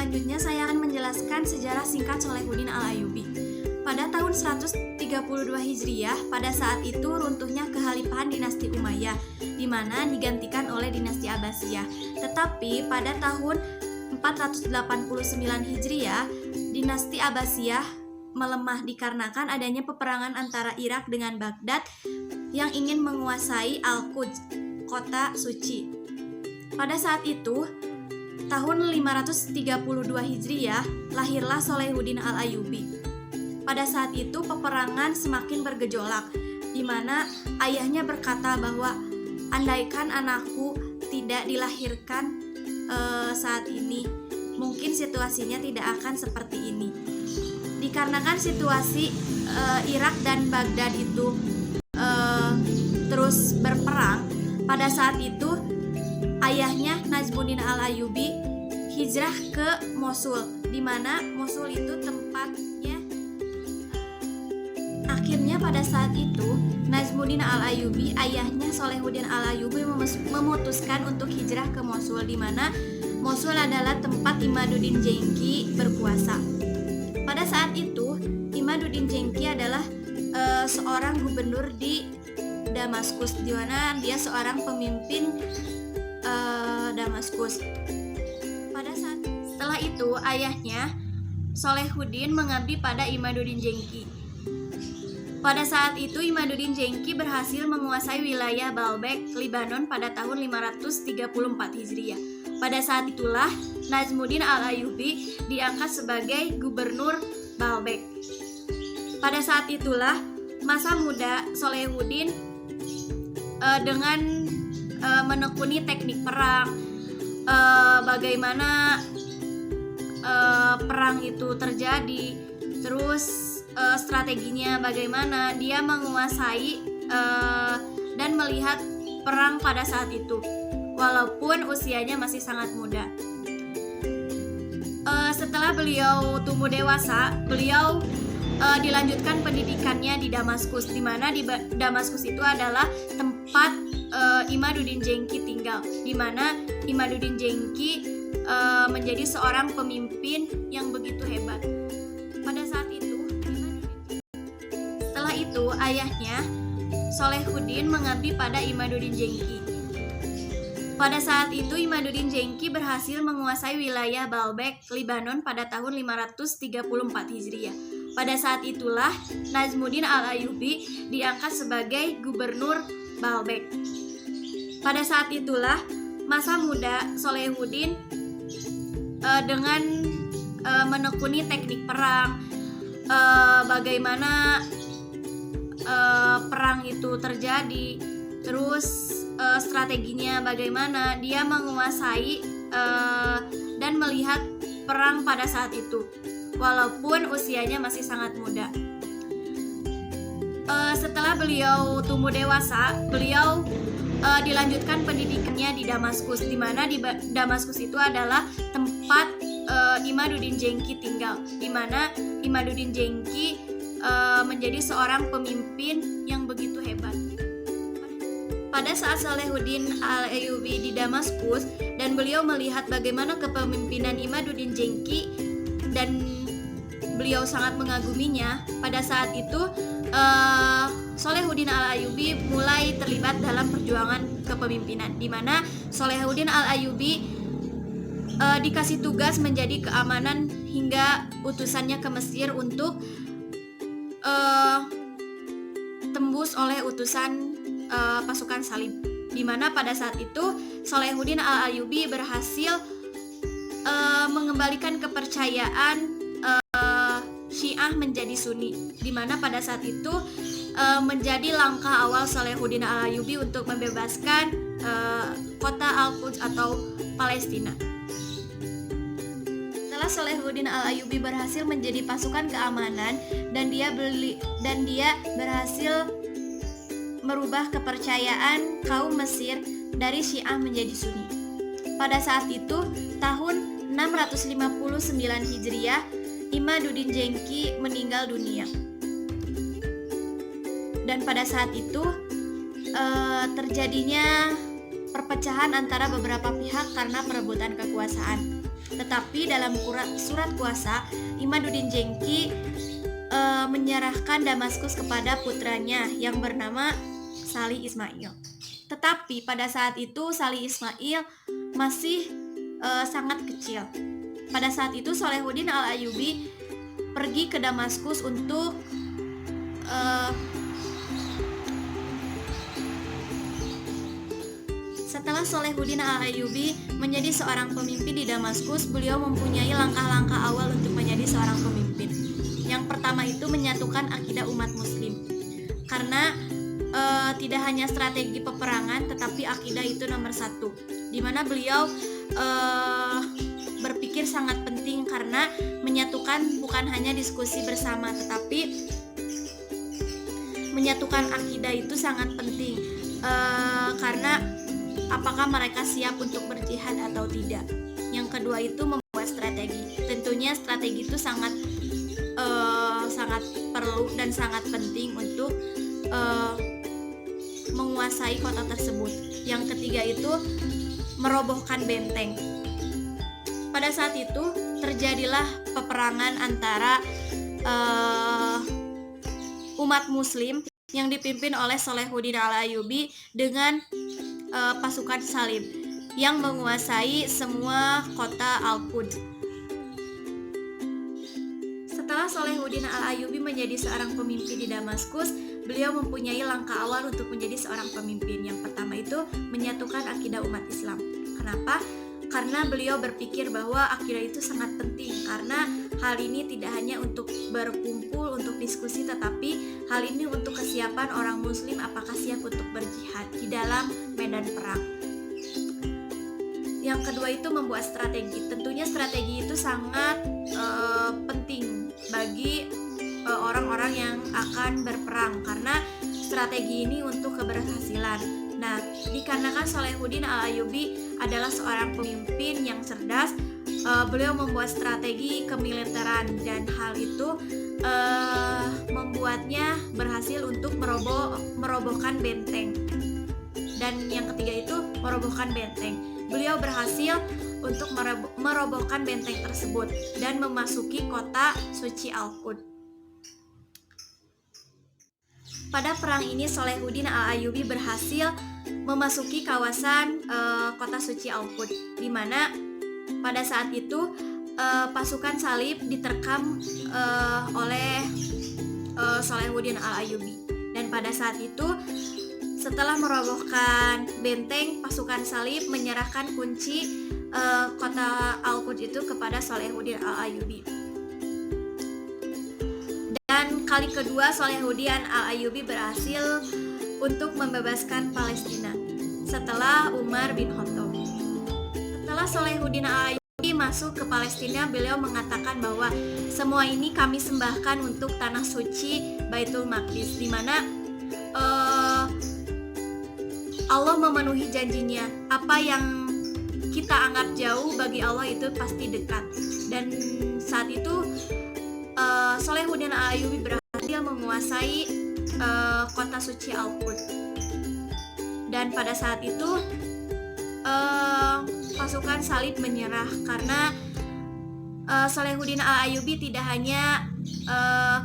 Selanjutnya saya akan menjelaskan sejarah singkat Shalahuddin Al-Ayyubi. Pada tahun 132 Hijriah, pada saat itu runtuhnya kekhalifahan dinasti Umayyah, di mana digantikan oleh dinasti Abbasiyah. Tetapi pada tahun 489 Hijriah, dinasti Abbasiyah melemah dikarenakan adanya peperangan antara Irak dengan Baghdad yang ingin menguasai Al-Quds, kota suci. Pada saat itu, tahun 532 Hijriah, lahirlah Shalahuddin Al-Ayyubi. Pada saat itu peperangan semakin bergejolak, di mana ayahnya berkata bahwa andaikan anakku tidak dilahirkan saat ini, mungkin situasinya tidak akan seperti ini. Dikarenakan situasi Irak dan Baghdad itu terus berperang, pada saat itu ayahnya Najmuddin Al-Ayyubi hijrah ke Mosul, di mana Mosul itu tempatnya. Akhirnya pada saat itu Najmuddin Al-Ayyubi, ayahnya Shalahuddin Al-Ayyubi memutuskan untuk hijrah ke Mosul, di mana Mosul adalah tempat Imaduddin Jengki berkuasa. Pada saat itu Imaduddin Jengki adalah seorang gubernur di Damaskus, di mana dia seorang pemimpin Damaskus. Setelah itu ayahnya Shalahuddin mengabdi pada Imaduddin Jengki. Pada saat itu Imaduddin Jengki berhasil menguasai wilayah Baalbek, Lebanon pada tahun 534 Hijriah. Pada saat itulah Najmuddin Al-Ayyubi diangkat sebagai gubernur Baalbek. Pada saat itulah masa muda Shalahuddin dengan menekuni teknik perang, bagaimana perang itu terjadi, terus strateginya bagaimana dia menguasai dan melihat perang pada saat itu, walaupun usianya masih sangat muda. Setelah beliau tumbuh dewasa, beliau dilanjutkan pendidikannya di Damaskus, di mana di Damaskus itu adalah tempat Imaduddin Jengki tinggal, di mana Imaduddin Jengki menjadi seorang pemimpin yang begitu hebat. Pada saat itu, setelah itu ayahnya Shalahuddin mengabdi pada Imaduddin Jengki. Pada saat itu Imaduddin Jengki berhasil menguasai wilayah Baalbek, Lebanon pada tahun 534 Hijriah. Pada saat itulah Najmuddin Al-Ayyubi diangkat sebagai gubernur Baalbek. Pada saat itulah masa muda Shalahuddin dengan menekuni teknik perang, bagaimana perang itu terjadi, terus strateginya bagaimana dia menguasai dan melihat perang pada saat itu, walaupun usianya masih sangat muda. Setelah beliau tumbuh dewasa, beliau dilanjutkan pendidikannya di Damaskus, di mana di Damaskus itu adalah tempat Imaduddin Jengki tinggal, di mana Imaduddin Jengki menjadi seorang pemimpin yang begitu hebat. Pada saat Shalahuddin Al-Ayyubi di Damaskus dan beliau melihat bagaimana kepemimpinan Imaduddin Jengki dan beliau sangat mengaguminya, pada saat itu Shalahuddin Al-Ayyubi mulai terlibat dalam perjuangan kepemimpinan, di mana Shalahuddin Al-Ayyubi dikasih tugas menjadi keamanan hingga utusannya ke Mesir untuk tembus oleh utusan pasukan salib, di mana pada saat itu Shalahuddin Al-Ayyubi berhasil mengembalikan kepercayaan Syiah menjadi Sunni, di mana pada saat itu menjadi langkah awal Shalahuddin Al-Ayyubi untuk membebaskan kota Al-Quds atau Palestina. Setelah Shalahuddin Al-Ayyubi berhasil menjadi pasukan keamanan dan dia berhasil merubah kepercayaan kaum Mesir dari Syiah menjadi Sunni. Pada saat itu tahun 659 Hijriah, Imaduddin Jengki meninggal dunia. Dan pada saat itu terjadinya perpecahan antara beberapa pihak karena perebutan kekuasaan. Tetapi dalam surat kuasa, Imaduddin Jengki menyerahkan Damaskus kepada putranya yang bernama Salih Ismail. Tetapi pada saat itu Salih Ismail masih sangat kecil. Pada saat itu Salahuddin Al-Ayyubi pergi ke Damaskus untuk setelah Salahuddin Al-Ayyubi menjadi seorang pemimpin di Damaskus, beliau mempunyai langkah-langkah awal untuk menjadi seorang pemimpin. Yang pertama itu menyatukan akidah umat muslim. Karena tidak hanya strategi peperangan, tetapi akidah itu nomor satu. Di mana beliau berpikir sangat penting karena menyatukan bukan hanya diskusi bersama, tetapi menyatukan akidah itu sangat penting. Karena apakah mereka siap untuk berjihad atau tidak. Yang kedua itu membuat strategi. Tentunya strategi itu sangat perlu dan sangat penting untuk menguasai kota tersebut. Yang ketiga itu merobohkan benteng. Pada saat itu terjadilah peperangan antara umat muslim yang dipimpin oleh Salahuddin Al-Ayyubi dengan pasukan Salib yang menguasai semua kota Al-Quds. Setelah Salahuddin Al-Ayyubi menjadi seorang pemimpin di Damaskus, beliau mempunyai langkah awal untuk menjadi seorang pemimpin. Yang pertama itu menyatukan akidah umat Islam. Kenapa? Karena beliau berpikir bahwa akidah itu sangat penting, karena hal ini tidak hanya untuk berkumpul untuk diskusi, tetapi hal ini untuk kesiapan orang muslim apakah siap untuk berjihad di dalam medan perang. Yang kedua itu membuat strategi. Tentunya strategi itu sangat penting bagi orang-orang yang akan berperang, karena strategi ini untuk keberhasilan. Nah, dikarenakan Salahuddin Al-Ayyubi adalah seorang pemimpin yang cerdas, beliau membuat strategi kemiliteran dan hal itu membuatnya berhasil untuk merobohkan benteng. Dan yang ketiga itu merobohkan benteng. Beliau berhasil untuk merobohkan benteng tersebut dan memasuki kota suci Al-Quds. Pada perang ini Salahuddin Al-Ayyubi berhasil memasuki kawasan kota suci Al-Quds, di mana pada saat itu pasukan Salib diterkam oleh Salahuddin Al-Ayyubi. Dan pada saat itu setelah merobohkan benteng, pasukan Salib menyerahkan kunci kota Al-Quds itu kepada Salahuddin Al-Ayyubi. Dan kali kedua Salahuddin Al-Ayyubi berhasil untuk membebaskan Palestina setelah Umar bin Khattab. Setelah Salahuddin Al-Ayyubi masuk ke Palestina, beliau mengatakan bahwa semua ini kami sembahkan untuk tanah suci Baitul Maqdis, di mana Allah memenuhi janjinya. Apa yang kita anggap jauh bagi Allah itu pasti dekat. Dan saat itu Salahuddin Al-Ayyubi berhasil menguasai kota suci Al-Quds. Dan pada saat itu pasukan Salib menyerah karena Salahuddin Al-Ayyubi tidak hanya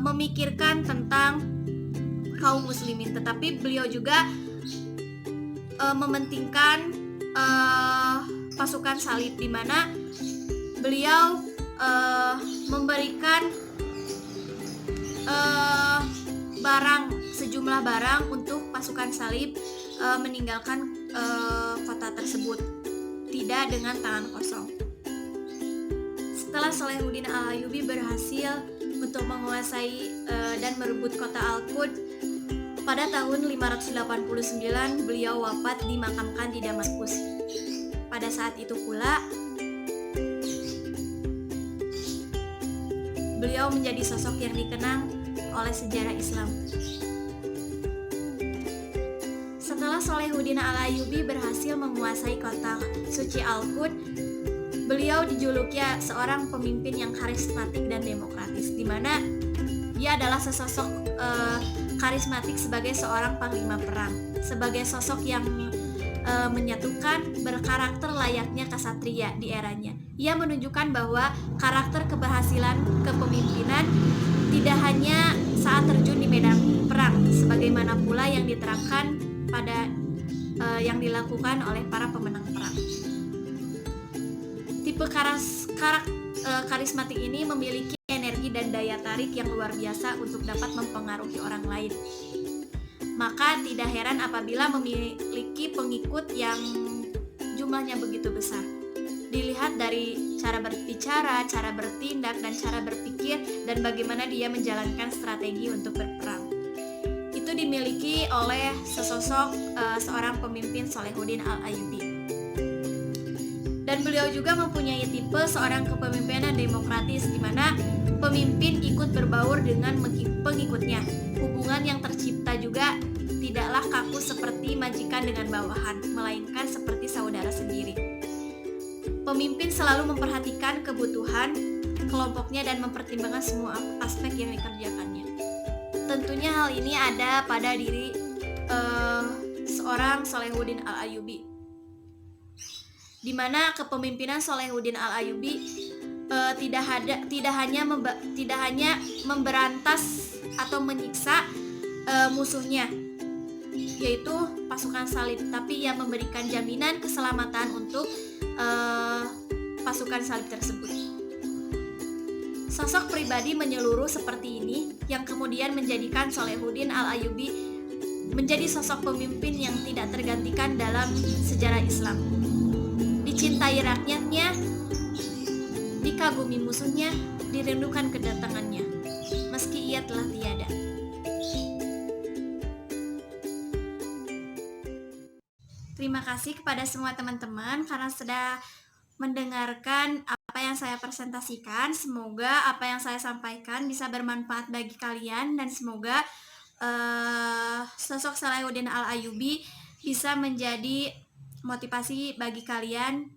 memikirkan tentang kaum muslimin, tetapi beliau juga mementingkan pasukan Salib, di mana beliau memberikan sejumlah barang untuk pasukan Salib meninggalkan kota tersebut tidak dengan tangan kosong. Setelah Salahuddin Al-Ayyubi berhasil untuk menguasai dan merebut kota Al-Quds, pada tahun 589 beliau wafat dimakamkan di Damaskus. Pada saat itu pula beliau menjadi sosok yang dikenang oleh sejarah Islam. Setelah Salahuddin Al-Ayyubi berhasil menguasai kota suci Al-Quds, beliau dijuluki seorang pemimpin yang karismatik dan demokratis, di mana dia adalah sesosok karismatik sebagai seorang panglima perang, sebagai sosok yang menyatukan, berkarakter layaknya ksatria di eranya. Ia menunjukkan bahwa karakter keberhasilan kepemimpinan tidak hanya saat terjun di medan perang, sebagaimana pula yang diterapkan pada yang dilakukan oleh para pemenang perang. Tipe karismatik ini memiliki energi dan daya tarik yang luar biasa untuk dapat mempengaruhi orang lain. Maka tidak heran apabila memiliki pengikut yang jumlahnya begitu besar. Dilihat dari cara berbicara, cara bertindak, dan cara berpikir, dan bagaimana dia menjalankan strategi untuk berperang. Itu dimiliki oleh sesosok seorang pemimpin Salahuddin Al-Ayyubi. Dan beliau juga mempunyai tipe seorang kepemimpinan demokratis di mana pemimpin ikut berbaur dengan pengikutnya. Hubungan yang tercipta juga tidaklah kaku seperti majikan dengan bawahan, melainkan seperti saudara sendiri. Pemimpin selalu memperhatikan kebutuhan kelompoknya dan mempertimbangkan semua aspek yang dikerjakannya. Tentunya hal ini ada pada diri seorang Salahuddin Al-Ayyubi, di mana kepemimpinan Salahuddin Al-Ayyubi tidak hanya memberantas atau menyiksa musuhnya, yaitu pasukan salib, tapi ia memberikan jaminan keselamatan untuk pasukan salib tersebut. Sosok pribadi menyeluruh seperti ini yang kemudian menjadikan Salahuddin Al-Ayyubi menjadi sosok pemimpin yang tidak tergantikan dalam sejarah Islam. Dicintai rakyatnya, dikagumi musuhnya, dirindukan kedatangannya, meski ia telah tiada. Terima kasih kepada semua teman-teman karena sudah mendengarkan apa yang saya presentasikan. Semoga apa yang saya sampaikan bisa bermanfaat bagi kalian, dan semoga sosok Salahuddin Al-Ayyubi bisa menjadi motivasi bagi kalian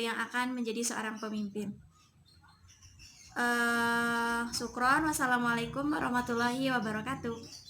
yang akan menjadi seorang pemimpin. Syukron. Wassalamualaikum warahmatullahi wabarakatuh.